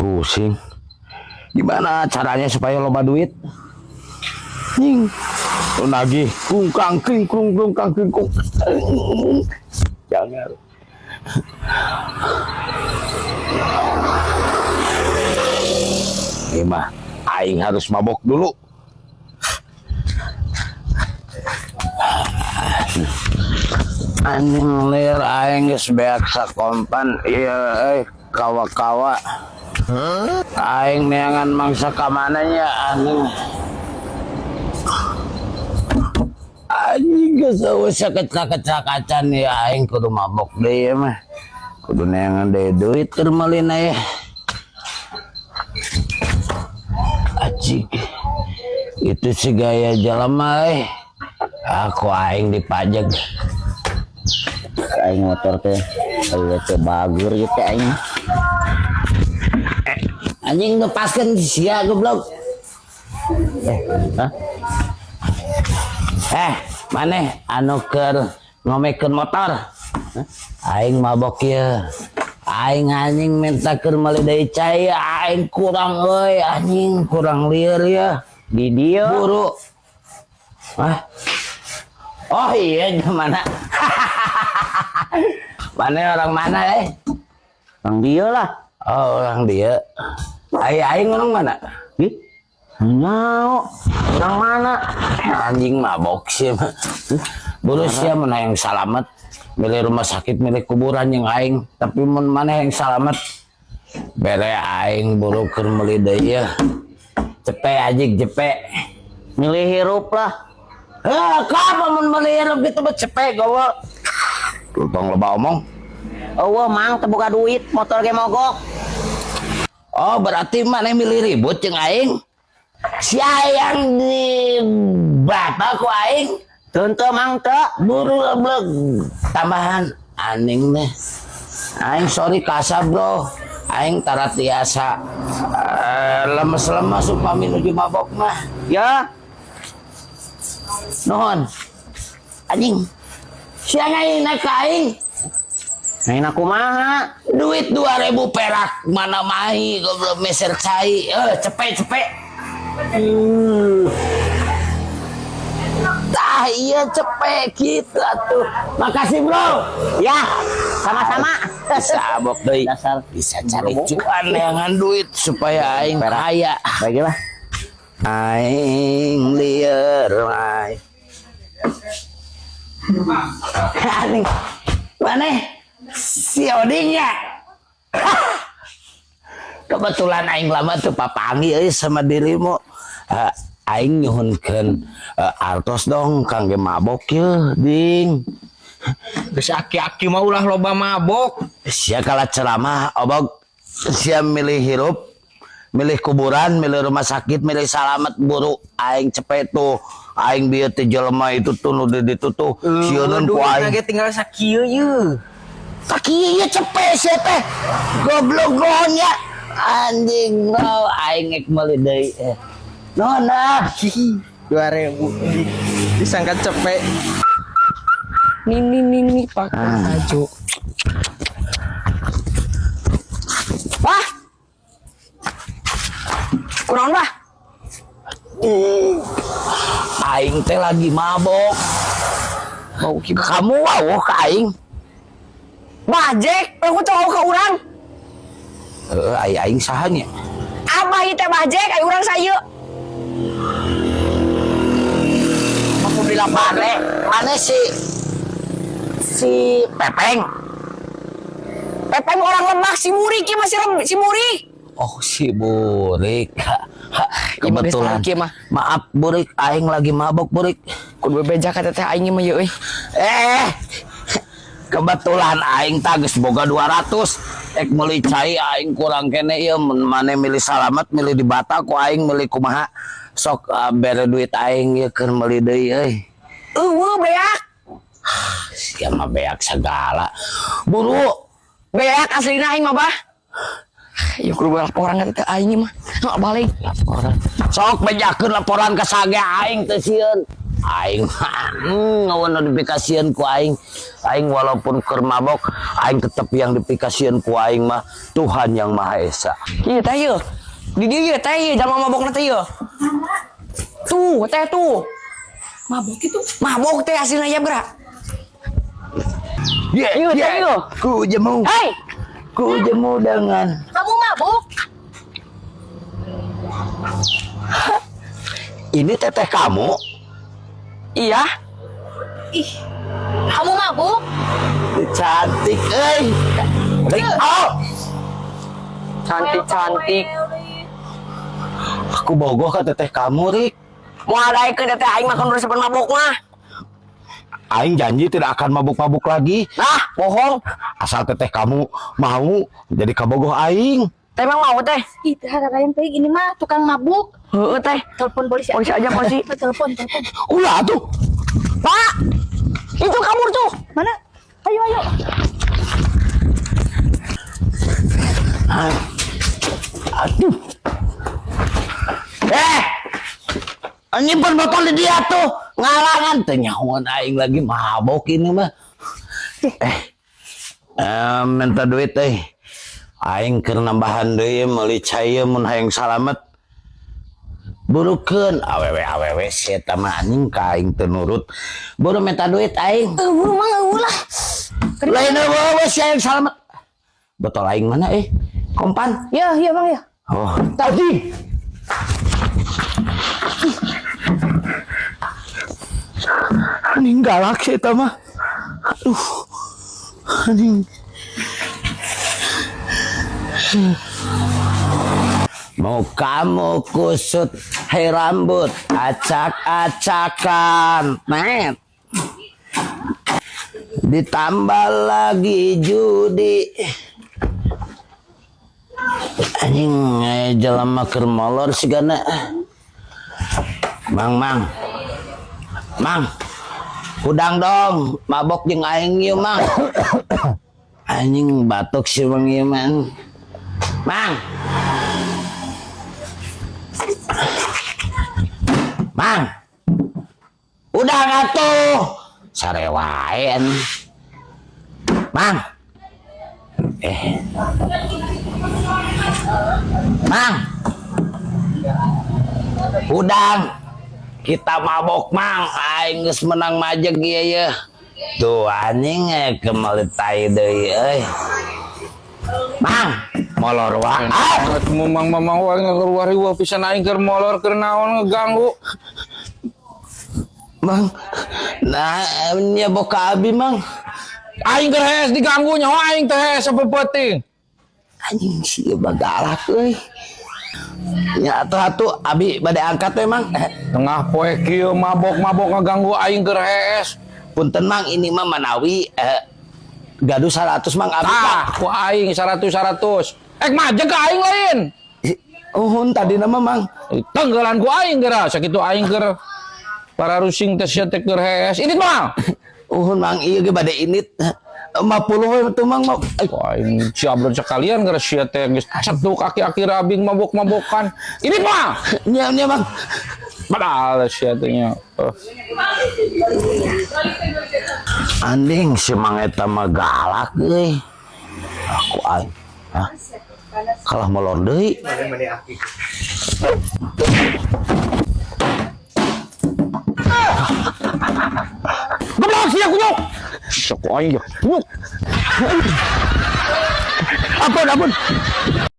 pusing. Gimana caranya supaya loba duit? Ning, nagih kungkang kingkung kungkang kingkung. Jangan. Ini mah aing harus mabok dulu. Anjing lir aing geus beak sakompan ieu kawa-kawa. Aing neangan mangsa ka mananya anjing. Anjing geus usah kecak-kecakan ya aing kudu mabok deui mah. Kudu neangan deui duit keur malina ya. Acik. Itu si gaya jelema aku aing dipajak. Aing motor teh aya teh bagur gitu aing. Anjing ngepaskeun sia goblok. Hah? Maneh anu keur ngomekeun motor. Aing mabok ieu. Aing anjing minta keur meuli deui cai, aing kurang euy anjing, kurang lieur ya. Di dieu Buru. Oh iya gimana? Mana orang mana Orang dia lah. Oh orang dia. Aing orang mana? Ih, nyao. Orang mana? Anjing mabok sih. Buru sih mana yang selamat. Milih rumah sakit, milih kuburan yang aing. Tapi mana yang selamat? Bere aing buru keur meuli deui ya. Cepe ajik cepe. Milih hirup lah. Kapan mun meuli hirup gitu mah cepe gowo. Tong loba omong. Oh, mang teu boga duit, motor ge mogok. Oh, berarti mana milih ribut jeung aing? Si ayang di bata ku aing. Teu mang teu. Buru leblek. Tambahan aning nih. Aing sorry kasar bro. Aing tara tiasa lemes-lemes upami nuju mabok mah. Ya, Nuhun. Anjing. Siang aing naik ka aing. main aku maha. Duit 2000 perak mana mahi goblok meser cai. Cepet. Tah iya cepet gitu atuh. Makasih bro. Ya, sama-sama. Sabok deui. Dasar Bisa cari cuan neangan duit supaya aing kaya. bagilah. Aing lieur wae. Anjing. Maneh si Odingnya. Kebetulan aing lama tuh papangi sama dirimu. Aing nyuhunkeun artos dong kangge mabok ye ding. Geus aki-aki mah ulah loba mabok. Sia kala ceramah obog sia milih hirup, milih kuburan, milih rumah sakit, milih salamet buru aing cepet tuh. Aing bieu teh jelema itu tuh nu di ditu tuh sieun ku aing. Lagi tinggal sakieu ye. Sakieu ye cepet sia teh. Goblok gonya. Anjing no aing ek meuli deui. Nona 2000 disangka cepet. Ini pakai baju. Wah. Kurang bah. aing teh lagi mabok. Kamu wauh ka aing. Bajek, aku tahu ke urang. Aing saha nya? Abah ieu teh bajek aya urang sayeuk. Aku bilang mana si Pepeng. Pepeng orang Lebak, si Muri ki masih si Muri. Oh si Burik. Kebetulan. Maaf Burik, aing lagi mabok Burik. Kudu bebeja ka teh aing mah ye euy. Kebetulan aing tah geus boga 200. Ek meuli cai aing kurang kene ieu mane milih salamet, milih di Bata ku aing milih kumaha. Sok bere duit aing ieu keur meuli deui euy. Beak. Sia mah beak segala. Buru. Beak aslina aing mah bah. Ya kudu laporan ka teh aing mah. Balik Laporan. Sok bejakeun laporan ka sage aing teh sieun. Aing ngawan dipikasian ku aing. Aing walaupun keur mabok, aing tetap yang dipikasian ku aing mah Tuhan yang Maha Esa. Iya teh ieu. Di dieu teh ieu jalma mabokna teh ieu. Tuh, teh tuh. Mabok itu. Mabok teh hasilna ya, Bra. Iya, teh ieu. Ku jemu. Hei, Ku jemu dengan Kamu mabok? ini teteh kamu. iya. Ih, kamu mabok? Cantik, oh, Cantik-cantik. aku bogoh ke teteh kamu, Rik. Mau ada ke teh aing makan terus sepen mabok mah. Aing janji tidak akan mabuk-mabuk lagi. Nah, bohong. Asal teteh kamu mau jadi kabogoh aing. Teh emang mau teh. Ih, haragayan teh ini mah tukang mabuk. Heeh teh. Telepon polisi. Polisi aja, polisi. Telepon. Ulah tuh. Pak, itu kabur tuh. Mana? Ayo. Aduh. Nyimpen botol di dia tuh. Ngalangan. Tenyawan aing lagi mabok ini mah. Minta duit aing keur nambahan deui meuli cai mun hayang salamet. Burukeun awewe si eta mah anjing ka aing teu nurut. Buru minta duit aing. Ulah. Lain eueuh si hayang salamet. Botol aing mana Kompan. Iya, Bang ya. Oh, tadi. Anjing galak si eta mah. Aduh. Anjing. Mau kamu kusut hai rambut acak-acakan net ditambah lagi judi anjing jelema keur molor sigana. Mang udang dong mabok jeung aing ieu mang. Anjing batuk si mang ieu mang. Mang, udah ngatuh sarewae anjing. Mang, Mang, udang kita mabok mang, aing geus menang majeg ieu ye. Tuh anjing kemaletai deui euy. Mang, molor wae. Atuh mamang wae ngaluar ieu pisan aing keur molor keur naon ngeganggu. Mang, nah nya boka abi mang. Aing keur hees diganggu nyawa aing teh hees sapepeting. Anjing si bagalak euy. Nya atuh abi bade angkat teh mang. Tengah poe kieu mabok-mabok ngeganggu aing keur hees. Punten mang ini mah manawi gaduh 100 mang abi. Ku aing 100. Majeg ka aing lain. Uhun tadi nama mang. Tenggelan ku aing geura sakitu aing keur para rusing teh sia teh keur hees. Ini mah. Uhun mang ieu ge bade init 50 we tuh mang. Aing ciablon sekalian geura sia teh geus cetuk aki-aki rabing mabok-mabokan. Ini mah. Nya mang. Padahal sia teh nya. Anding si mang eta mah galak euy. Aku aing. Hah? Kalah molor deui. Goblok sia kunyuk. Sok aing ya. Ampun.